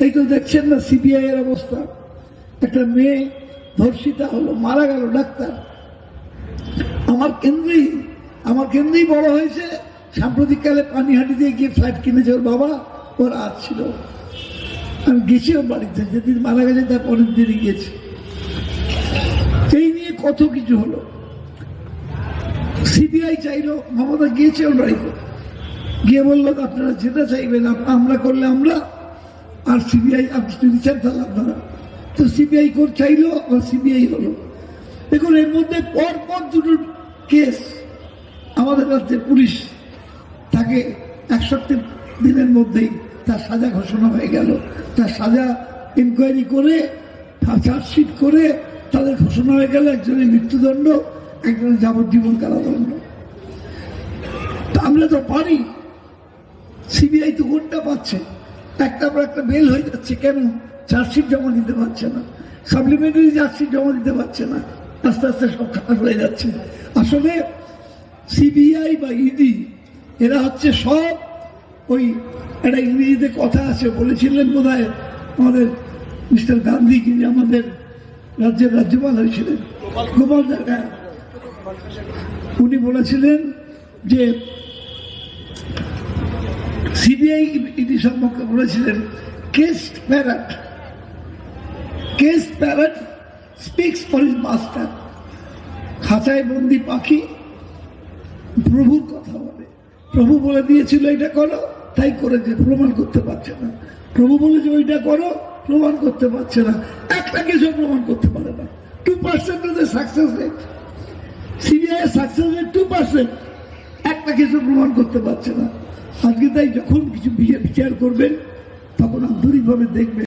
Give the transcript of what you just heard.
এই তো দেখছেন না সিবিআই এর অবস্থা। একটা মেয়ে ধর্ষিতা হলো, মারা গেল ডাক্তার। আমার কেন্দ্রেই বড় হয়েছে। সাম্প্রতিককালে পানিহাটি দিয়ে গিয়ে ফ্ল্যাট কিনেছে ওর বাবা, ওর আজ ছিল। আমি গেছি ওর বাড়িতে, যেদিন মারা গেছে তার পরের দিনই গেছি। এই নিয়ে কত কিছু হলো। সিবিআই চাইলো, মমতা গিয়েছে ওর বাড়িতে, গিয়ে বললো আপনারা যেটা চাইবেন আমরা করলে আমরা, আর সিবিআই আপনি যদি চান তাহলে আপনারা। তো সিবিআই কোর্ট চাইলো, আর সিবিআই হলো। দেখুন এর মধ্যে পরপর দুটো কেস। আমাদের রাজ্যের পুলিশ তাকে 61 দিনের মধ্যেই তার সাজা ঘোষণা হয়ে গেল। তার সাজা ইনকোয়ারি করে, চার্জশিট করে তাদের ঘোষণা হয়ে গেল, একজনের মৃত্যুদণ্ড, একজনের যাবজ্জীবন কারাদণ্ড। আমরা তো পারি, সিবিআই তো কোনটা পাচ্ছে, একটা পর একটা বেল হয়ে যাচ্ছে। কেন? চার্জশিট জমা দিতে পারছে না, সাপ্লিমেন্টারি চার্জশিট জমা দিতে পারছে না, আস্তে আস্তে সব খারাপ হয়ে যাচ্ছে। আসলে সিবিআই বা ইডি এরা হচ্ছে সব ওই একটা ইংরেজিতে কথা আছে, বলেছিলেন বোধহয় আমাদের মিস্টার গান্ধী, যিনি আমাদের রাজ্যের রাজ্যপাল হয়েছিলেন, গোপাল জায়গায়, উনি বলেছিলেন যে সিবিআই ইডি সম্পর্কে বলেছিলেন, case parrot speaks for his master. খাঁচায় বন্দি পাখি প্রভুর কথা বলে। প্রভু বলে দিয়েছিল এটা করো, তাই করেছে, প্রমাণ করতে পারছে না। প্রভু বলেছে ওইটা করো, প্রমাণ করতে পারছে না। একটা কিছু প্রমাণ করতে পারে না। 2% success rate, CBI success rate 2%, একটা কিছু প্রমাণ করতে পারছে না। আজকে তাই যখন কিছু বিচার করবেন তখন আন্তরিকভাবে দেখবেন।